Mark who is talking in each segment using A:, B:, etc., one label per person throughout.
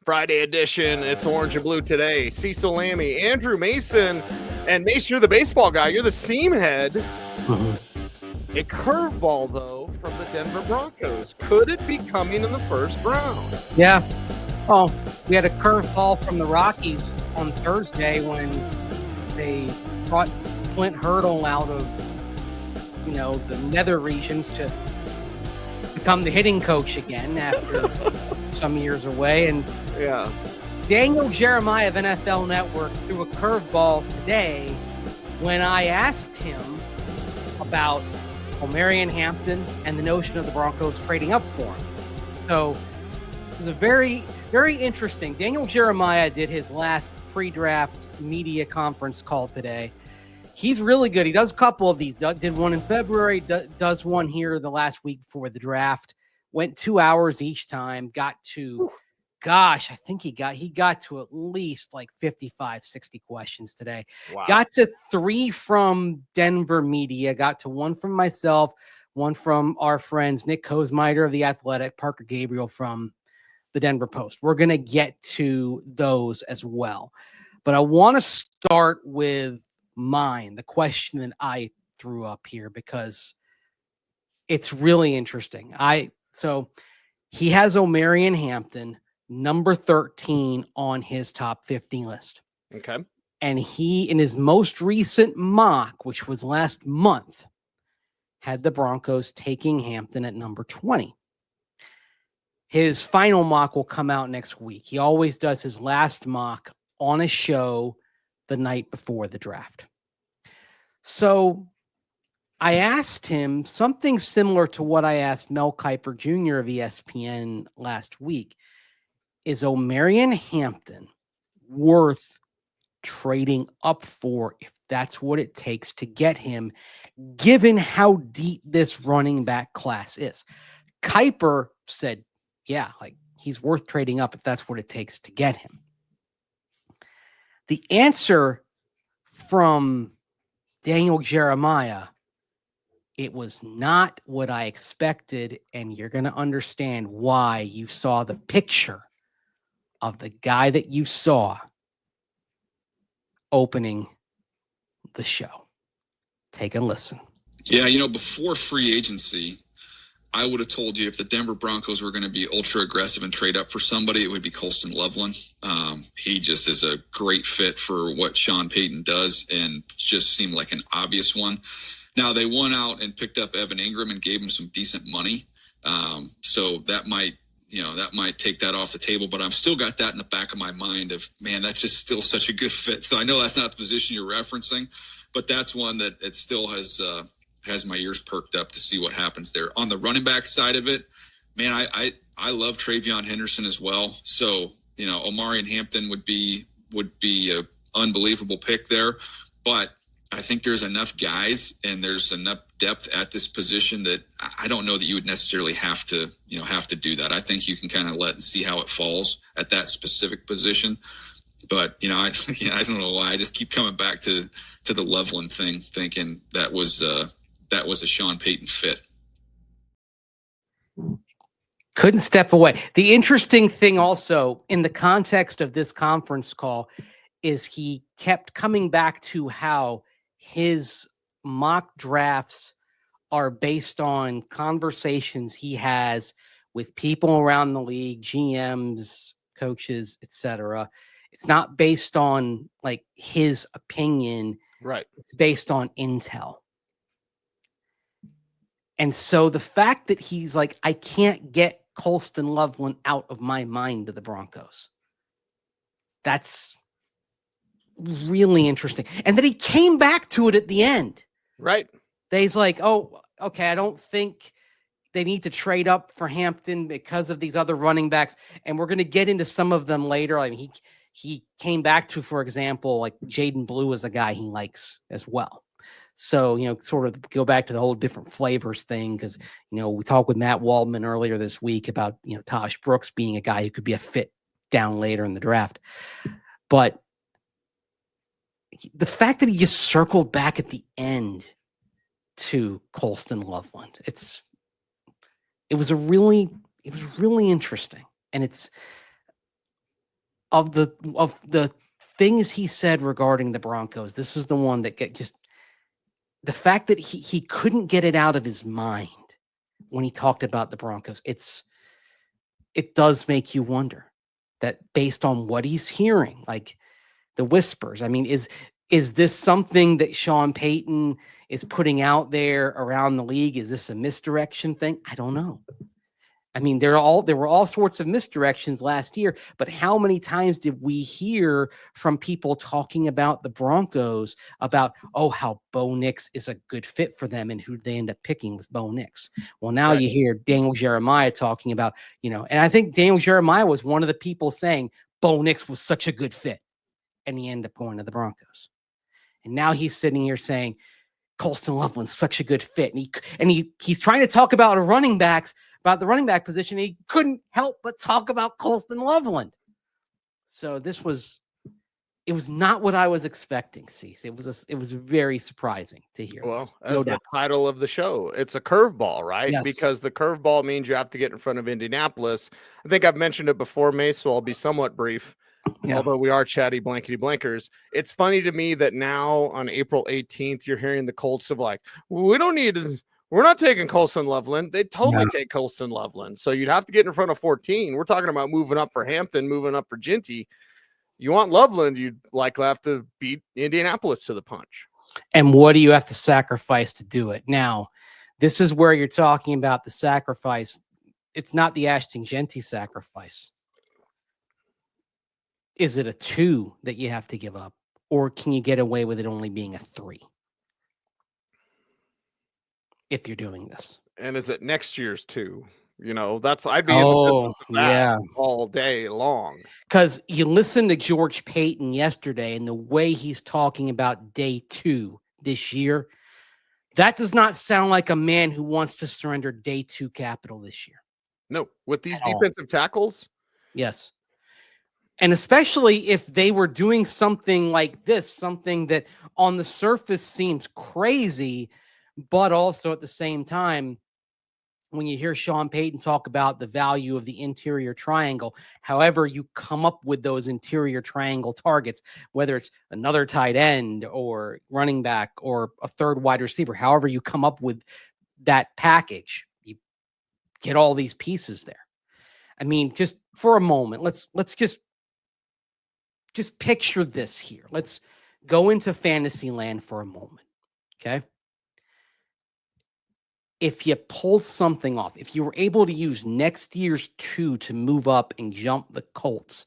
A: Friday edition. It's Orange and Blue today. Cecil, Lammey, Andrew Mason, and Mason, you're the baseball guy. You're the seam head. A curveball, though, from the Denver Broncos. Could it be coming in the first round?
B: Yeah. Well, we had a curveball from the Rockies on Thursday when they brought Clint Hurdle out of, the nether regions to become the hitting coach again after some years away. And
A: yeah,
B: Daniel Jeremiah of NFL Network threw a curveball today when I asked him about Marion Hampton and the notion of the Broncos trading up for him. So it was a very, very interesting. Daniel Jeremiah did his last pre-draft media conference call today. He's really good. He does a couple of these. Did one in February, does one here the last week before the draft. Went 2 hours each time. Got to, I think he got to at least like 55, 60 questions today.
A: Wow.
B: Got to 3 from Denver media. Got to 1 from myself, 1 from our friends, Nick Kosmider of The Athletic, Parker Gabriel from the Denver Post. We're going to get to those as well. But I want to start with the question that I threw up here because it's really interesting. So he has Marion Hampton, number 13 on his top 50 list.
A: Okay.
B: And he, in his most recent mock, which was last month, had the Broncos taking Hampton at number 20. His final mock will come out next week. He always does his last mock on a show the night before the draft. So I asked him something similar to what I asked Mel Kiper Jr. of ESPN last week. Is Marion Hampton worth trading up for if that's what it takes to get him, given how deep this running back class is? Kiper said, yeah, like he's worth trading up if that's what it takes to get him. The answer from Daniel Jeremiah, it was not what I expected, and you're going to understand why you saw the picture of the guy that you saw opening the show. Take a listen.
C: Yeah, before free agency, I would have told you if the Denver Broncos were going to be ultra aggressive and trade up for somebody, it would be Colston Loveland. He just is a great fit for what Sean Payton does and just seemed like an obvious one. Now they went out and picked up Evan Ingram and gave him some decent money. So that might take that off the table, but I've still got that in the back of my mind of, man, that's just still such a good fit. So I know that's not the position you're referencing, but that's one that it still has my ears perked up to see what happens there. On the running back side of it, man, I love Travion Henderson as well. So, Marion Hampton would be a unbelievable pick there, but I think there's enough guys and there's enough depth at this position that I don't know that you would necessarily have to do that. I think you can kind of let and see how it falls at that specific position. But, I don't know why I just keep coming back to the Loveland thing, thinking that was a Sean Payton fit.
B: Couldn't step away. The interesting thing also in the context of this conference call is he kept coming back to how his mock drafts are based on conversations he has with people around the league, GMs, coaches, etc. It's not based on like his opinion.
A: Right.
B: It's based on intel. And so the fact that he's like, I can't get Colston Loveland out of my mind to the Broncos. That's really interesting. And then he came back to it at the end.
A: Right.
B: He's like, oh, okay, I don't think they need to trade up for Hampton because of these other running backs. And we're going to get into some of them later. I mean, he came back to, for example, like Jaden Blue is a guy he likes as well. So, sort of go back to the whole different flavors thing because, we talked with Matt Waldman earlier this week about, Tosh Brooks being a guy who could be a fit down later in the draft. But the fact that he just circled back at the end to Colston Loveland, it was really interesting. And of the things he said regarding the Broncos, this is the one that the fact that he couldn't get it out of his mind when he talked about the Broncos. It does make you wonder that based on what he's hearing, like the whispers. I mean, is this something that Sean Payton is putting out there around the league? Is this a misdirection thing? I don't know. I mean, there were all sorts of misdirections last year, but how many times did we hear from people talking about the Broncos about, oh, how Bo Nix is a good fit for them, and who they end up picking was Bo Nix. Well, now you hear Daniel Jeremiah talking about, and I think Daniel Jeremiah was one of the people saying Bo Nix was such a good fit, and he ended up going to the Broncos. And now he's sitting here saying Colston Loveland's such a good fit, and he's trying to talk about the running back position. He couldn't help but talk about Colston Loveland. So it was not what I was expecting, Cecil. It was very surprising to hear.
A: Well, as the title of the show, it's a curveball, right?
B: Yes.
A: Because the curveball means you have to get in front of Indianapolis. I think I've mentioned it before, Mase, so I'll be somewhat brief. Yeah. Although we are chatty blankety blankers, it's funny to me that now on April 18th, you're hearing the Colts of like, we're not taking Colston Loveland. They'd totally take Colston Loveland. So you'd have to get in front of 14. We're talking about moving up for Hampton, moving up for Ginty. You want Loveland, you'd likely have to beat Indianapolis to the punch.
B: And what do you have to sacrifice to do it? Now, this is where you're talking about the sacrifice. It's not the Ashton Ginty sacrifice. Is it a 2 that you have to give up, or can you get away with it only being a 3? If you're doing this.
A: And is it next year's 2? I'd be in the business of that all day long.
B: Because you listen to George Payton yesterday and the way he's talking about day 2 this year, that does not sound like a man who wants to surrender day 2 capital this year.
A: No, with these defensive tackles.
B: Yes. And especially if they were doing something like this, something that on the surface seems crazy, but also at the same time, when you hear Sean Payton talk about the value of the interior triangle, however you come up with those interior triangle targets, whether it's another tight end or running back or a third wide receiver, however you come up with that package, you get all these pieces there. I mean, just for a moment, let's just picture this here. Let's go into fantasy land for a moment. Okay. If you pulled something off, if you were able to use next year's 2 to move up and jump the Colts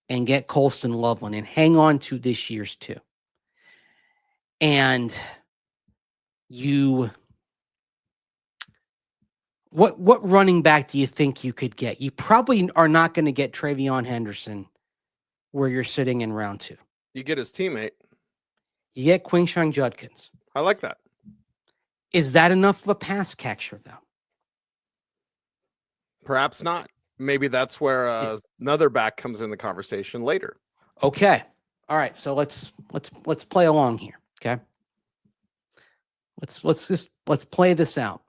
B: and get Colston Loveland and hang on to this year's 2, and what running back do you think you could get? You probably are not going to get Travion Henderson where you're sitting in round 2.
A: You get his teammate.
B: You get Quinshon Judkins.
A: I like that.
B: Is that enough of a pass catcher, though?
A: Perhaps not. Maybe that's where another back comes in the conversation later.
B: Okay. All right. So let's play along here. Okay. Let's play this out.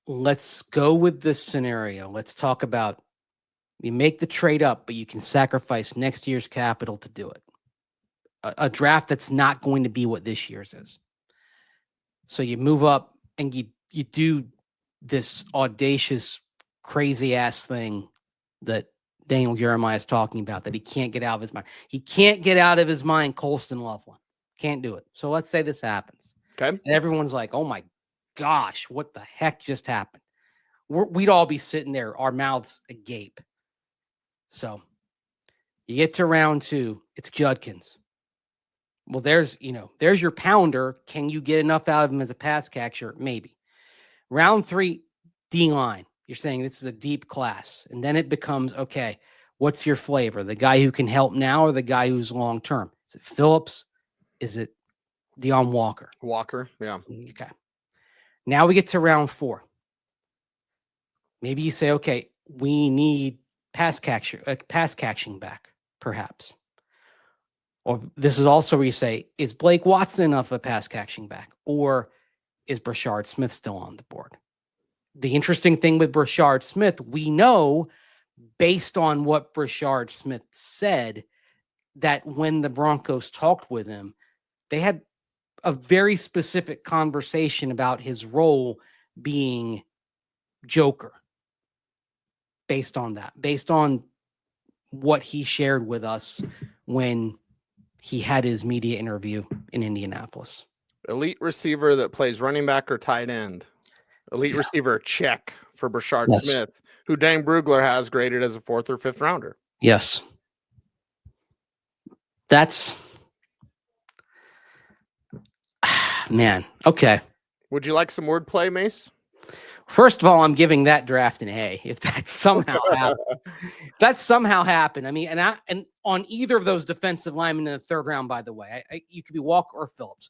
B: Let's go with this scenario. Let's talk about you make the trade up, but you can sacrifice next year's capital to do it. A draft that's not going to be what this year's is. So you move up and you do this audacious, crazy ass thing that Daniel Jeremiah is talking about, that he can't get out of his mind. He can't get out of his mind Colston Loveland. Can't do it. So let's say this happens.
A: Okay.
B: And everyone's like, oh my gosh, what the heck just happened? We'd all be sitting there, our mouths agape. So you get to round 2, it's Judkins. Well, there's your pounder. Can you get enough out of him as a pass catcher? Maybe. Round 3, D-line. You're saying this is a deep class. And then it becomes, okay, what's your flavor? The guy who can help now or the guy who's long-term? Is it Phillips? Is it Deon Walker?
A: Walker, yeah.
B: Okay. Now we get to round 4. Maybe you say, okay, we need pass catching back, perhaps. Or this is also where you say, is Blake Watson enough of a pass catching back? Or is Brashard Smith still on the board? The interesting thing with Brashard Smith, we know based on what Brashard Smith said, that when the Broncos talked with him, they had a very specific conversation about his role being Joker. Based on that, based on what he shared with us when he had his media interview in Indianapolis.
A: Elite receiver that plays running back or tight end. Elite receiver, check for Brashard Smith, who Dan Brugler has graded as a 4th or 5th rounder.
B: Yes. That's man. Okay.
A: Would you like some wordplay, Mase?
B: First of all, I'm giving that draft an A. If that somehow happened, I mean, and on either of those defensive linemen in the 3rd round, by the way, you could be Walker or Phillips.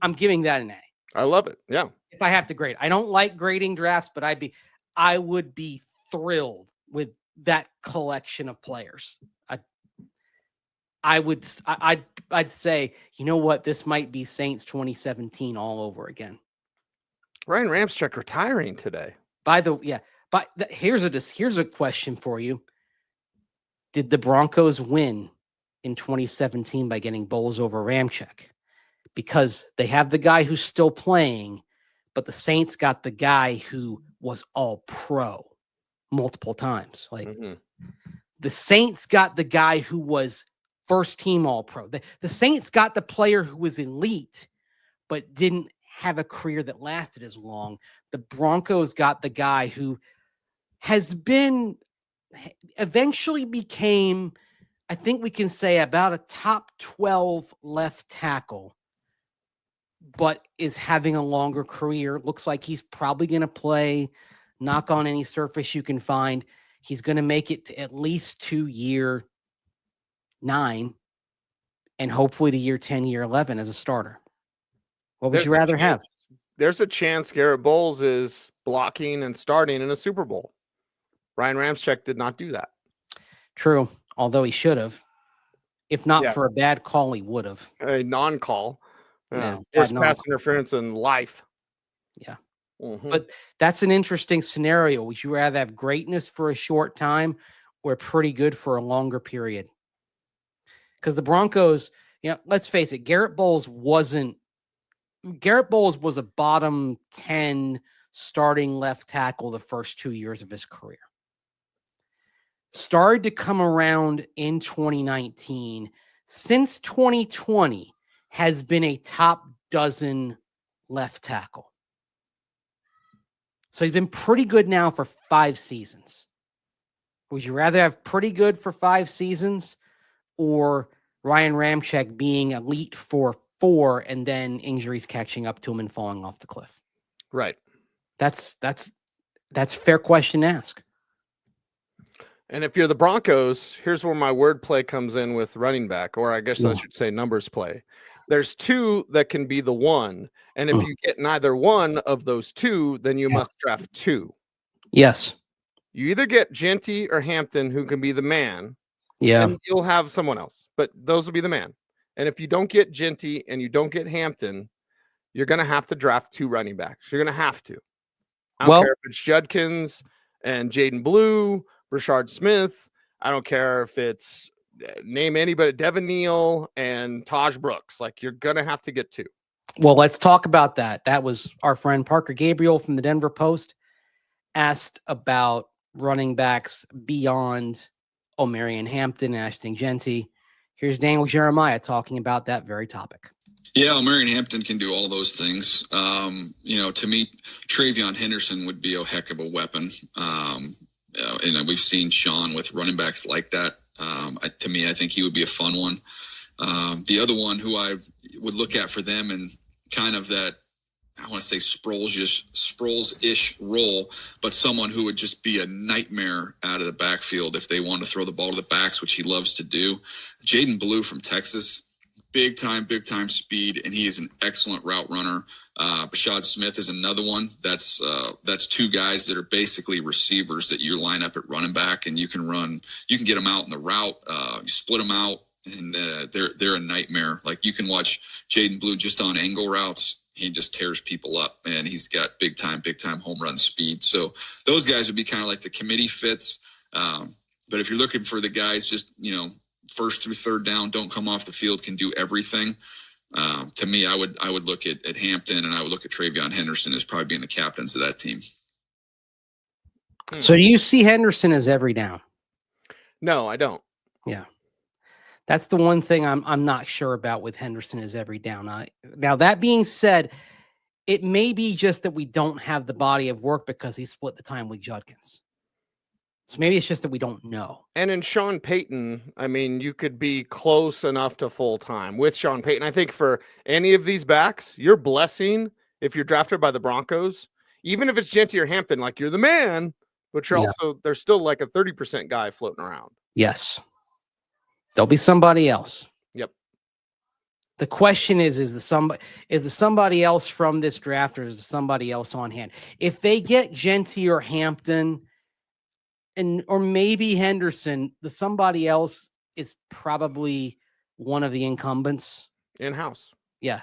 B: I'm giving that an A.
A: I love it. Yeah.
B: If I have to grade, I don't like grading drafts, but I would be thrilled with that collection of players. I'd say, you know what, this might be Saints 2017 all over again.
A: Ryan Ramczyk retiring today.
B: Here's a question for you. Did the Broncos win in 2017 by getting Bowles over Ramczyk? Because they have the guy who's still playing, but the Saints got the guy who was all pro multiple times. Like the Saints got the guy who was first team all pro. The Saints got the player who was elite, but didn't have a career that lasted as long. The Broncos got the guy who eventually became, I think we can say, about a top 12 left tackle, but is having a longer career. Looks like he's probably going to play, knock on any surface you can find. He's going to make it to at least to year 9 and hopefully to year 10, year 11 as a starter. What would you rather have?
A: There's a chance Garrett Bowles is blocking and starting in a Super Bowl. Ryan Ramczyk did not do that.
B: True, although he should have. If not for a bad call, he would have.
A: A non-call.
B: First
A: pass interference in life.
B: Yeah. But that's an interesting scenario. Would you rather have greatness for a short time or pretty good for a longer period? Because the Broncos, let's face it, Garrett Bowles was a bottom 10 starting left tackle the first 2 years of his career. Started to come around in 2019. Since 2020 has been a top dozen left tackle. So he's been pretty good now for 5 seasons. Would you rather have pretty good for 5 seasons or Ryan Ramczyk being elite for 4 and then injuries catching up to him and falling off the cliff?
A: Right.
B: That's a fair question to ask.
A: And if you're the Broncos, here's where my wordplay comes in with running back, or I guess I should say numbers play. There's 2 that can be the 1. And if you get neither one of those 2, then you must draft 2.
B: Yes.
A: You either get Genty or Hampton, who can be the man.
B: Yeah.
A: And you'll have someone else, but those will be the man. And if you don't get Genty and you don't get Hampton, you're going to have to draft 2 running backs. You're going to have to. I don't care if it's Judkins and Jaden Blue, Brashard Smith. I don't care if it's name anybody, Devin Neal and Taj Brooks. Like, you're going to have to get 2.
B: Well, let's talk about that. That was our friend Parker Gabriel from the Denver Post asked about running backs beyond Omarion Hampton and Ashton Genty. Here's Daniel Jeremiah talking about that very topic.
C: Yeah, Omarion Hampton can do all those things. To me, Travion Henderson would be a heck of a weapon. We've seen Sean with running backs like that. To me, I think he would be a fun one. The other one who I would look at for them and kind of that, I want to say Sproles-ish role, but someone who would just be a nightmare out of the backfield if they want to throw the ball to the backs, which he loves to do. Jaden Blue from Texas, big time speed, and he is an excellent route runner. Brashard Smith is another one. That's 2 guys that are basically receivers that you line up at running back, and you can get them out in the route, you split them out, and they're a nightmare. Like, you can watch Jaden Blue just on angle routes. He just tears people up, and he's got big time home run speed. So those guys would be kind of like the committee fits. But if you're looking for the guys just, first through third down, don't come off the field, can do everything. To me, I would look at Hampton, and I would look at Travion Henderson as probably being the captains of that team.
B: So do you see Henderson as every down?
A: No, I don't.
B: Yeah. That's the one thing I'm not sure about with Henderson is every down. Now, that being said, it may be just that we don't have the body of work because he split the time with Judkins. So maybe it's just that we don't know.
A: And in Sean Payton, I mean, you could be close enough to full time with Sean Payton. I think for any of these backs, you're blessing if you're drafted by the Broncos, even if it's Genty or Hampton, like you're the man, but you're also, there's still like a 30% guy floating around.
B: Yes. There'll be somebody else.
A: Yep.
B: The question is the somebody else from this draft, or is there somebody else on hand? If they get Genty or Hampton, or maybe Henderson, the somebody else is probably one of the incumbents
A: in-house.
B: Yeah.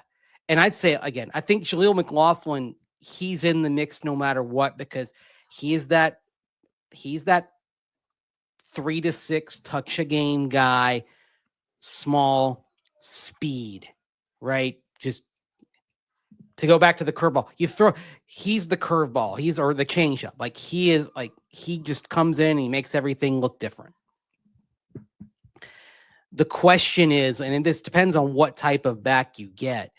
B: And I'd say, again, I think Jaleel McLaughlin, he's in the mix no matter what, because he's that 3 to 6 touch a game guy, small, speed, right? Just to go back to the curveball, he's the curveball, or the changeup. Like he just comes in and he makes everything look different. The question is, and this depends on what type of back you get,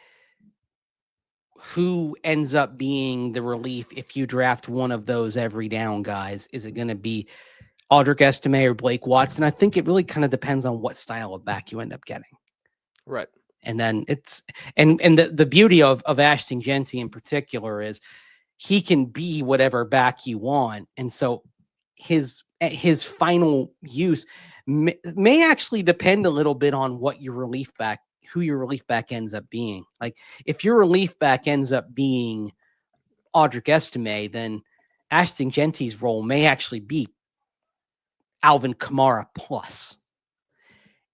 B: who ends up being the relief if you draft one of those every down guys? Is it going to be Audric Estime or Blake Watson? I think it really kind of depends on what style of back you end up getting.
A: Right.
B: And then the beauty of Ashton Genty in particular is he can be whatever back you want. And so his final use may actually depend a little bit on what your relief back, who your relief back ends up being. Like if your relief back ends up being Audric Estime, then Ashton Genty's role may actually be Alvin Kamara plus.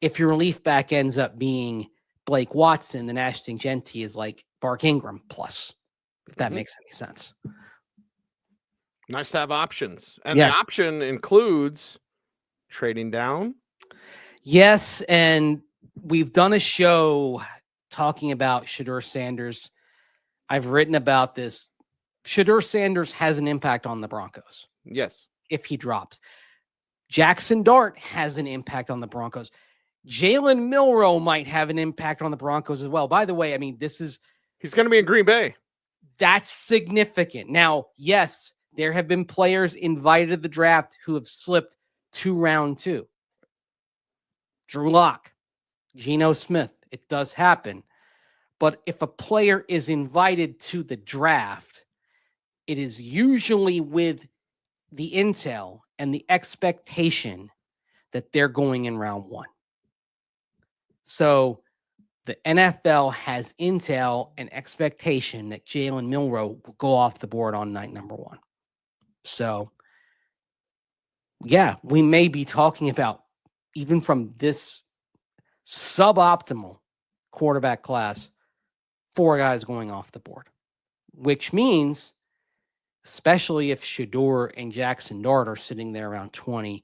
B: If your relief back ends up being Blake Watson, then Ashton Genty is like Mark Ingram plus, if that makes any sense.
A: Nice to have options. And
B: yes.
A: The option includes trading down.
B: Yes, and we've done a show talking about Shedeur Sanders. I've written about this. Shedeur Sanders has an impact on the Broncos.
A: Yes. If
B: he drops. Jackson Dart has an impact on the Broncos. Jalen Milroe might have an impact on the Broncos as well. By the way, I mean, he's
A: going to be in Green Bay.
B: That's significant. Now, yes, there have been players invited to the draft who have slipped to round 2. Drew Lock, Geno Smith. It does happen. But if a player is invited to the draft, it is usually with the intel and the expectation that they're going in round 1. So the NFL has intel and expectation that Jalen Milroe will go off the board on night number 1. So, yeah, we may be talking about, even from this suboptimal quarterback class, 4 guys going off the board, which means, especially if Shedeur and Jackson Dart are sitting there around 20,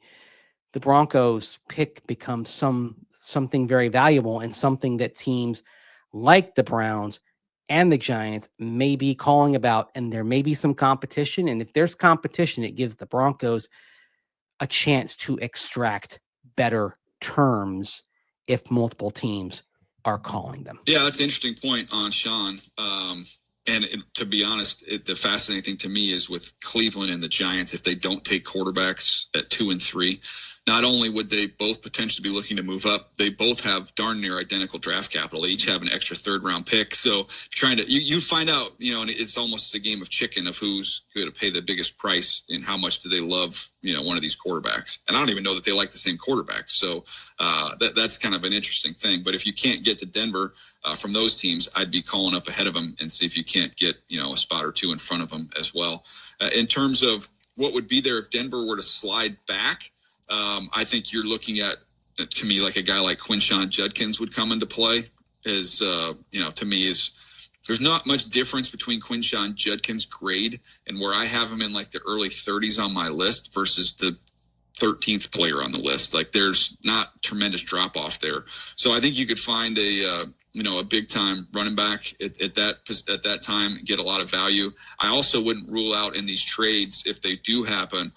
B: the Broncos pick becomes something very valuable and something that teams like the Browns and the Giants may be calling about, and there may be some competition. And if there's competition, it gives the Broncos a chance to extract better terms if multiple teams are calling them.
C: Yeah, that's an interesting point on Sean. To be honest, the fascinating thing to me is with Cleveland and the Giants, if they don't take quarterbacks at 2 and 3, not only would they both potentially be looking to move up, they both have darn near identical draft capital. They each have an extra 3rd-round pick. So you find out, and it's almost a game of chicken of who's going to pay the biggest price and how much do they love, one of these quarterbacks. And I don't even know that they like the same quarterbacks. So that's kind of an interesting thing. But if you can't get to Denver from those teams, I'd be calling up ahead of them and see if you can't get, a spot or 2 in front of them as well. In terms of what would be there if Denver were to slide back, I think you're looking at, to me, like a guy like Quinshon Judkins would come into play. To me, there's not much difference between Quinshon Judkins' grade and where I have him in like the early 30s on my list versus the 13th player on the list. Like there's not tremendous drop off there. So I think you could find a big time running back at that time, get a lot of value. I also wouldn't rule out in these trades, if they do happen,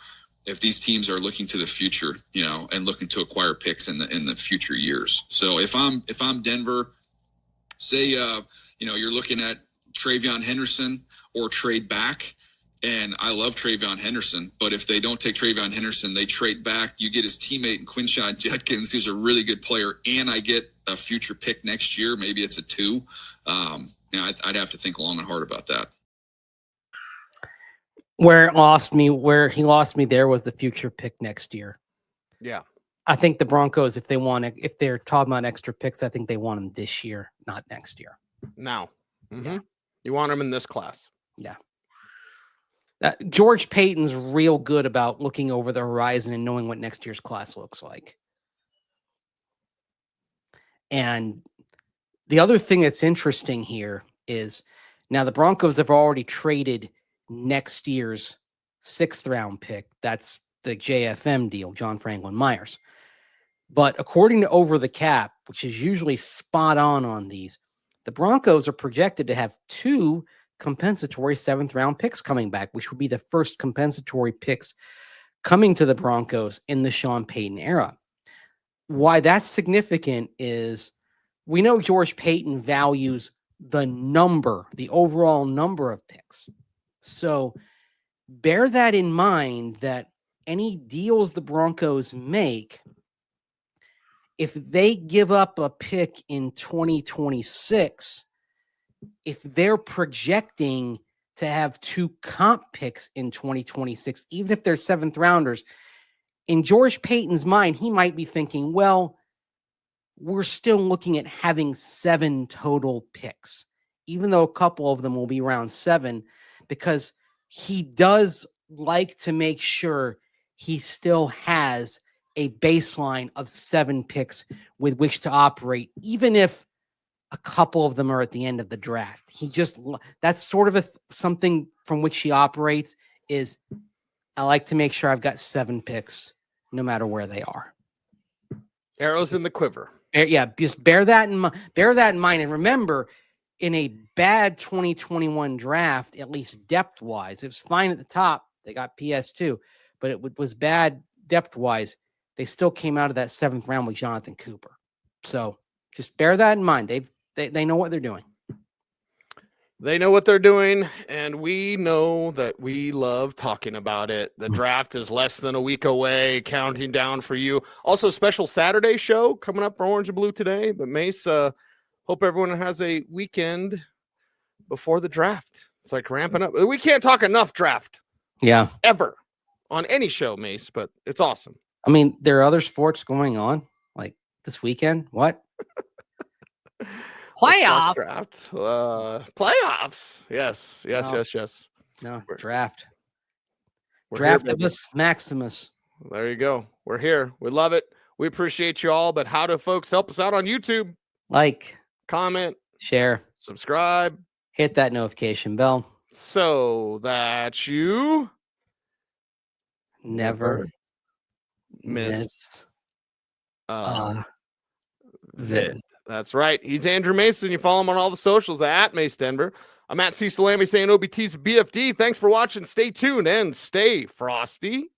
C: if these teams are looking to the future, and looking to acquire picks in the future years. So if I'm Denver, say, you're looking at Travion Henderson or trade back. And I love Travion Henderson, but if they don't take Travion Henderson, they trade back. You get his teammate in Quinshon Judkins, who's a really good player, and I get a future pick next year. Maybe it's a 2. I'd have to think long and hard about that.
B: Where he lost me there was the future pick next year.
A: Yeah.
B: I think the Broncos, if they're talking about extra picks, I think they want them this year, not next year.
A: Now. Mm-hmm.
B: Yeah.
A: You want them in this class.
B: Yeah. George Payton's real good about looking over the horizon and knowing what next year's class looks like. And the other thing that's interesting here is now the Broncos have already traded next year's 6th round pick. That's the JFM deal, John Franklin Myers. But according to Over the Cap, which is usually spot on these, the Broncos are projected to have 2 compensatory 7th round picks coming back, which would be the first compensatory picks coming to the Broncos in the Sean Payton era. Why that's significant is we know George Payton values the overall number of picks. So bear that in mind, that any deals the Broncos make, if they give up a pick in 2026, if they're projecting to have 2 comp picks in 2026, even if they're 7th rounders, in George Payton's mind, he might be thinking, well, we're still looking at having 7 total picks, even though a couple of them will be round 7, because he does like to make sure he still has a baseline of 7 picks with which to operate, even if a couple of them are at the end of the draft. That's sort of something from which he operates, is I like to make sure I've got 7 picks no matter where they are.
A: Arrows in the quiver.
B: Yeah, just bear that in mind. And remember, in a bad 2021 draft, at least depth-wise, it was fine at the top. They got PS2, but it was bad depth-wise. They still came out of that 7th round with Jonathan Cooper. So just bear that in mind. They know what they're doing.
A: They know what they're doing, and we know that we love talking about it. The draft is less than a week away, counting down for you. Also, special Saturday show coming up for Orange and Blue today. But Mase, hope everyone has a weekend before the draft. It's like ramping up. We can't talk enough draft.
B: Yeah.
A: Ever on any show, Mase, but it's awesome.
B: I mean, there are other sports going on, like this weekend. What? Playoffs.
A: Draft. Playoffs. Yes.
B: No, draft.
A: We're
B: Draftimus Maximus.
A: There you go. We're here. We love it. We appreciate you all. But how do folks help us out on YouTube?
B: Like,
A: comment,
B: share,
A: subscribe,
B: hit that notification bell
A: so that you
B: never
A: miss
B: vid.
A: That's right. He's Andrew Mason. You follow him on all the socials at Mase Denver. I'm at Cecil and Mase saying OBT's BFD. Thanks for watching. Stay tuned and stay frosty.